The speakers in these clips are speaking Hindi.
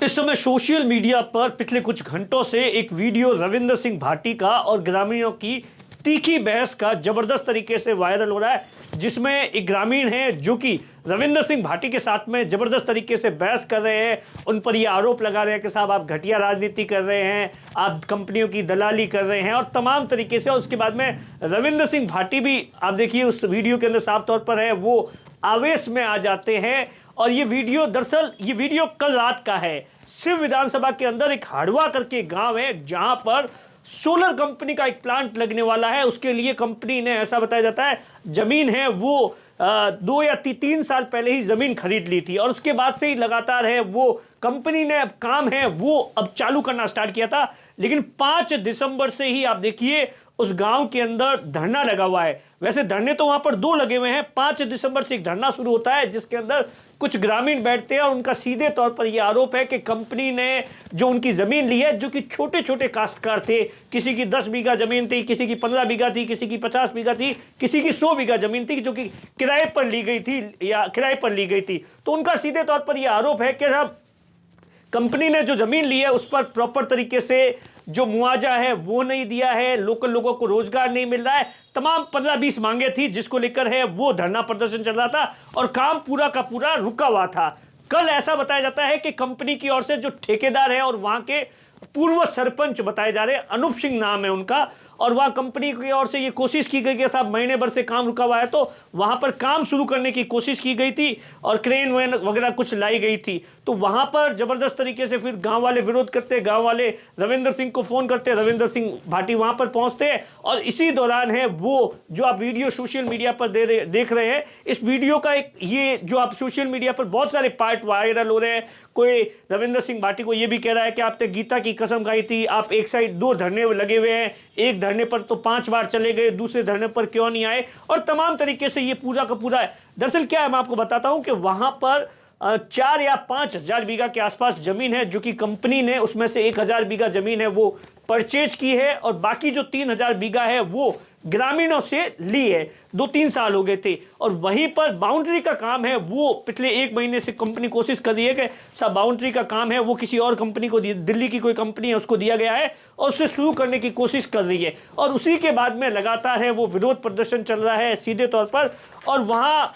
इस समय सोशल मीडिया पर पिछले कुछ घंटों से एक वीडियो रविंद्र सिंह भाटी का और ग्रामीणों की तीखी बहस का जबरदस्त तरीके से वायरल हो रहा है, जिसमें एक ग्रामीण है जो कि रविंद्र सिंह भाटी के साथ में जबरदस्त तरीके से बहस कर रहे हैं। उन पर ये आरोप लगा रहे हैं कि साहब आप घटिया राजनीति कर रहे हैं, आप कंपनियों की दलाली कर रहे हैं और तमाम तरीके से। और उसके बाद में रविंद्र सिंह भाटी भी आप देखिए उस वीडियो के अंदर साफ तौर पर है, वो आवेश में आ जाते हैं। और ये वीडियो दरअसल ये वीडियो कल रात का है। सिर्फ विधानसभा के अंदर एक हाड़वा करके गांव है जहां पर सोलर कंपनी का एक प्लांट लगने वाला है। उसके लिए कंपनी ने, ऐसा बताया जाता है, जमीन है वो 2 या 3 साल पहले ही जमीन खरीद ली थी और उसके बाद से ही लगातार है वो कंपनी ने अब काम है वो अब चालू करना स्टार्ट किया था। लेकिन 5 दिसंबर से ही आप देखिए उस गांव के अंदर धरना लगा हुआ है। वैसे धरने तो वहां पर 2 लगे हुए हैं। 5 दिसंबर से एक धरना शुरू होता है जिसके अंदर कुछ ग्रामीण बैठते हैं और उनका सीधे तौर पर यह आरोप है कि कंपनी ने जो उनकी जमीन ली है, जो कि छोटे छोटे काश्तकार थे, किसी की 10 बीघा जमीन थी, किसी की 15 बीघा थी, किसी की 50 बीघा थी, किसी की 100 बीघा जमीन थी, जो कि किराए पर ली गई थी या किराए पर ली गई थी। तो उनका सीधे तौर पर यह आरोप है कि अब कंपनी ने जो जमीन ली है उस पर प्रॉपर तरीके से जो मुआवजा है वो नहीं दिया है, लोकल लोगों को रोजगार नहीं मिल रहा है। तमाम 15-20 मांगे थी जिसको लेकर है वो धरना प्रदर्शन चल रहा था और काम पूरा का पूरा रुका हुआ था। कल ऐसा बताया जाता है कि कंपनी की ओर से जो ठेकेदार है और वहां के पूर्व सरपंच बताए जा रहे हैं, अनूप सिंह नाम है उनका, और वहां कंपनी की ओर से ये कोशिश की गई कि साहब महीने भर से काम रुका हुआ है, तो वहां पर काम शुरू करने की कोशिश की गई थी और क्रेन वैन वगैरह कुछ लाई गई थी। तो वहां पर जबरदस्त तरीके से फिर गांव वाले विरोध करते, गांव वाले रविंद्र सिंह को फोन करते, रविंद्र सिंह भाटी वहां पर पहुंचते हैं और इसी दौरान है वो जो आप वीडियो सोशल मीडिया पर देख रहे हैं, इस वीडियो का एक ये जो आप सोशल मीडिया पर बहुत सारे पार्ट वायरल हो रहे हैं। कोई रविंद्र सिंह भाटी को ये भी कह रहा है कि आपने गीता की कसम खाई थी, आप एक साइड 2 धरने लगे हुए हैं, एक धरने पर तो 5 बार चले गए, दूसरे धरने पर क्यों नहीं आए, और तमाम तरीके से ये पूरा का पूरा है। दरअसल क्या है, मैं आपको बताता हूं कि वहां पर 4 या 5 हजार बीघा के आसपास जमीन है जो कि कंपनी ने उसमें से 1000 बीघा जमीन है वो परचेज की है और बाकी जो 3000 बीघा है वो ग्रामीणों से ली है। 2-3 साल हो गए थे और वहीं पर बाउंड्री का काम है वो पिछले 1 महीने से कंपनी कोशिश कर रही है कि सब बाउंड्री का काम है वो किसी और कंपनी को, दिल्ली की कोई कंपनी है उसको दिया गया है और उससे शुरू करने की कोशिश कर रही है। और उसी के बाद में लगातार है वो विरोध प्रदर्शन चल रहा है सीधे तौर पर। और वहां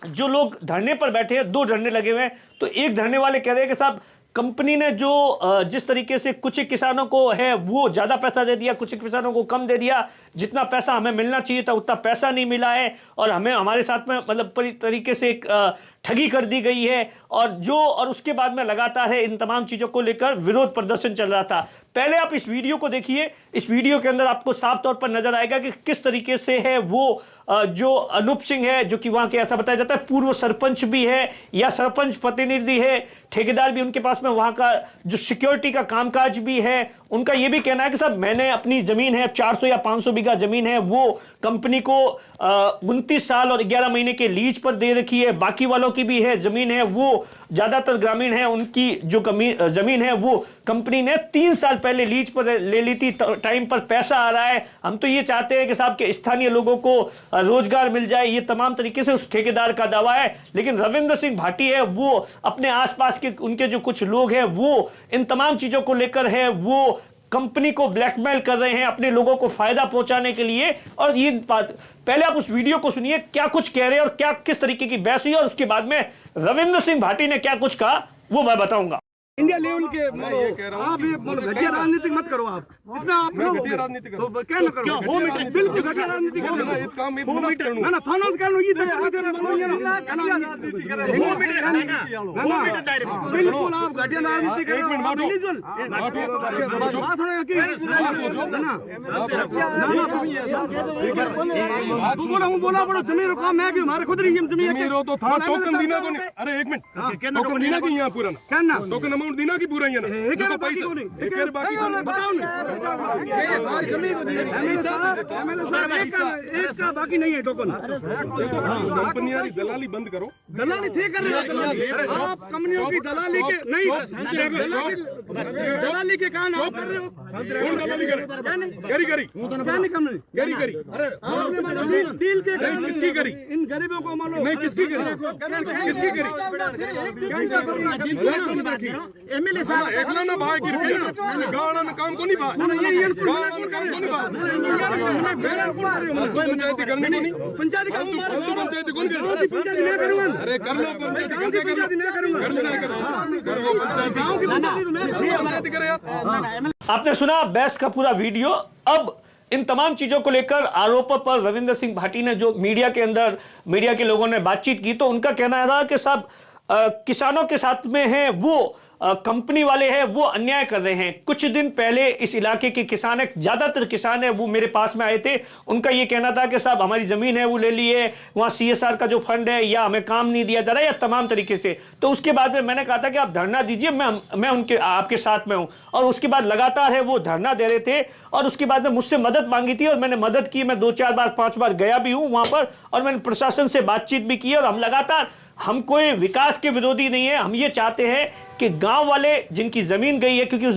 जो लोग धरने पर बैठे हैं, 2 धरने लगे हुए हैं, तो एक धरने वाले कह रहे हैं कि साहब कंपनी ने जो जिस तरीके से कुछ किसानों को है वो ज़्यादा पैसा दे दिया, कुछ किसानों को कम दे दिया, जितना पैसा हमें मिलना चाहिए था उतना पैसा नहीं मिला है और हमें हमारे साथ में मतलब तरीके से एक ठगी कर दी गई है। और उसके बाद में लगातार है इन तमाम चीज़ों को लेकर विरोध प्रदर्शन चल रहा था। पहले आप इस वीडियो को देखिए, इस वीडियो के अंदर आपको साफ तौर पर नजर आएगा कि किस तरीके से है वो जो अनूप सिंह है, जो कि वहां के ऐसा बताया जाता है पूर्व सरपंच भी है या सरपंच प्रतिनिधि है, ठेकेदार भी उनके पास में, वहां का जो सिक्योरिटी का कामकाज भी है, उनका यह भी कहना है कि साहब मैंने अपनी जमीन है 400 या 500 बीघा जमीन है वो कंपनी को 29 साल और 11 महीने के लीज पर दे रखी है। बाकी वालों की भी है जमीन है वो ज्यादातर ग्रामीण है, उनकी जो जमीन है वो कंपनी ने 3 साल पहले लीज पर ले ली थी, टाइम पर पैसा आ रहा है। हम तो ये चाहते हैं कि साहब के स्थानीय लोगों को रोजगार मिल जाए, ये तमाम तरीके से उस ठेकेदार का दावा है। लेकिन रविंद्र सिंह भाटी है वो अपने आसपास के उनके जो कुछ लोग हैं वो इन तमाम चीजों को लेकर है वो कंपनी को ब्लैकमेल कर रहे हैं अपने लोगों को फायदा पहुंचाने के लिए। और ये बात पहले आप उस वीडियो को सुनिए क्या कुछ कह रहे हैं और क्या किस तरीके की बहस हुई, और उसके बाद में रविंद्र सिंह भाटी ने क्या कुछ कहा वो मैं बताऊंगा। इंडिया लेवल के आप घटिया राजनीति मत करो, आप इसमें आप घटिया राजनीति करो, क्या न करो, हो मीटर बिल्कुल घटिया राजनीति करो ना, एक काम हो मीटर ना ना थाना से करो, ये हो मीटर बिल्कुल आप घटिया राजनीति करो। तू बोला बड़ा जमीन का मैं भी हमारे खुद नहीं जमीन है तो था टोकन देना को नहीं। अरे एक मिनट टोकन देना की यहां पूरा क्या ना टोकन अमाउंट देना की पूरा यहां एक बाकी को नहीं, एक बाकी को बताओ ना जमीन को दी एक का बाकी नहीं है टोकन। कंपनियां की दलाली बंद करो, दलाली ठीक कर रहे हो आप, कंपनियों की दलाली के नहीं, दलाली के कारण आप कर रहे हो। कौन दलाली करे? करी करी क्या नहीं करना? करी करी अरे डील के किसकी करी? इन गरीबों को मालूम नहीं किसकी करी? किसकी करी? एमएलए साहब एकला ना भाई गिर गया गाड़ा में काम को नहीं भाई गाड़ा में काम को नहीं भाई पंचायती करनी को नहीं पंचायती काम तो पंचायती कौन करे? पंचायती नहीं करूंगा। अरे कर लो पंचायती नहीं करूंगा कर लो पंचायती गांव की पंचायती करे यार। आपने सुना बहस का पूरा वीडियो। अब इन तमाम चीजों को लेकर आरोपों पर रविंद्र सिंह भाटी ने जो मीडिया के अंदर मीडिया के लोगों ने बातचीत की तो उनका कहना रहा कि साहब किसानों के साथ में हैं वो कंपनी वाले हैं वो अन्याय कर रहे हैं। कुछ दिन पहले इस इलाके के किसान है, ज्यादातर किसान है वो मेरे पास में आए थे। उनका ये कहना था कि साहब हमारी जमीन है वो ले लिए, वहां CSR का जो फंड है या हमें काम नहीं दिया जा रहा है या तमाम तरीके से। तो उसके बाद में मैंने कहा था कि आप धरना दीजिए, मैं उनके आपके साथ में हूं। और उसके बाद लगातार है वो धरना दे रहे थे और उसके बाद में मुझसे मदद मांगी थी और मैंने मदद की। मैं 2-4 बार 5 बार गया भी हूं वहां पर और मैंने प्रशासन से बातचीत भी की और हम लगातार, हम कोई विकास के विरोधी नहीं है। हम ये चाहते हैं कि गांव वाले जिनकी जमीन गई है, क्योंकि उस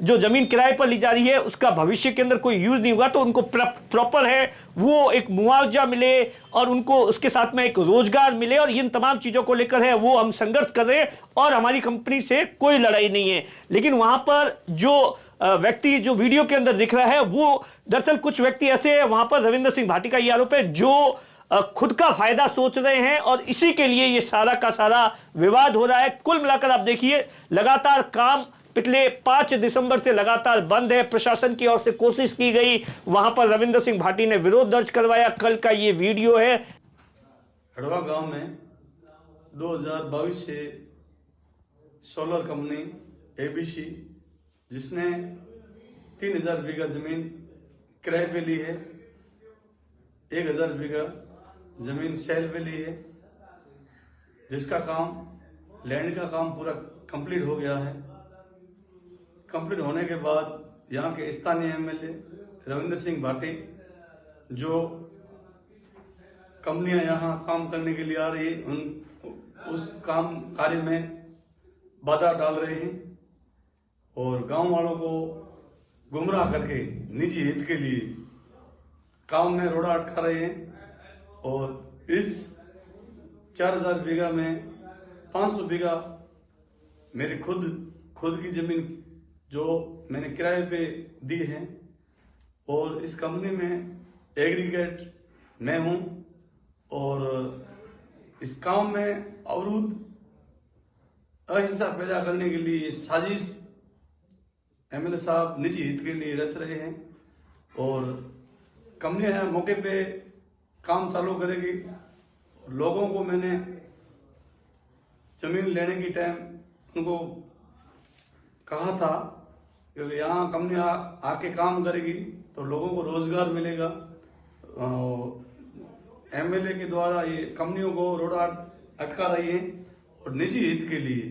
जो जमीन किराए पर ली जा रही है उसका भविष्य के अंदर कोई यूज नहीं होगा, तो उनको प्रॉपर है वो एक मुआवजा मिले और उनको उसके साथ में एक रोजगार मिले। और इन तमाम चीजों को लेकर है वो हम संघर्ष कर रहे हैं और हमारी कंपनी से कोई लड़ाई नहीं है। लेकिन वहां पर जो व्यक्ति जो वीडियो के अंदर दिख रहा है वो दरअसल कुछ व्यक्ति ऐसे हैं, वहां पर रविंद्र सिंह भाटी का ये आरोप है, जो खुद का फायदा सोच रहे हैं और इसी के लिए ये सारा का सारा विवाद हो रहा है। कुल मिलाकर आप देखिए लगातार काम पिछले 5 दिसंबर से लगातार बंद है। प्रशासन की ओर से कोशिश की गई, वहां पर रविंद्र सिंह भाटी ने विरोध दर्ज करवाया। कल का ये वीडियो है। हड़वा गांव में 2022 से सोलर कंपनी ABC जिसने 3000 बीघा जमीन किराए पे ली है, 1000 बीघा जमीन सेल पे ली है, जिसका काम लैंड का काम पूरा कंप्लीट हो गया है। कंप्लीट होने के बाद यहाँ के स्थानीय MLA रविंद्र सिंह भाटी जो कंपनियां यहाँ काम करने के लिए आ रही है उस काम कार्य में बाधा डाल रहे हैं और गांव वालों को गुमराह करके निजी हित के लिए काम में रोड़ा अटका रहे हैं। और इस 4000 बीघा में 500 बीघा मेरी खुद की जमीन जो मैंने किराए पे दी है और इस कंपनी में एग्रीगेट मैं हूं और इस काम में अवरुद्ध अहिंसा पैदा करने के लिए साजिश MLA साहब निजी हित के लिए रच रहे हैं और कंपनी है मौके पे काम चालू करेगी। लोगों को मैंने जमीन लेने की टाइम उनको कहा था कि यहाँ कंपनी आके काम करेगी तो लोगों को रोजगार मिलेगा। MLA के द्वारा ये कंपनियों को रोड़ा अटका रही है और निजी हित के लिए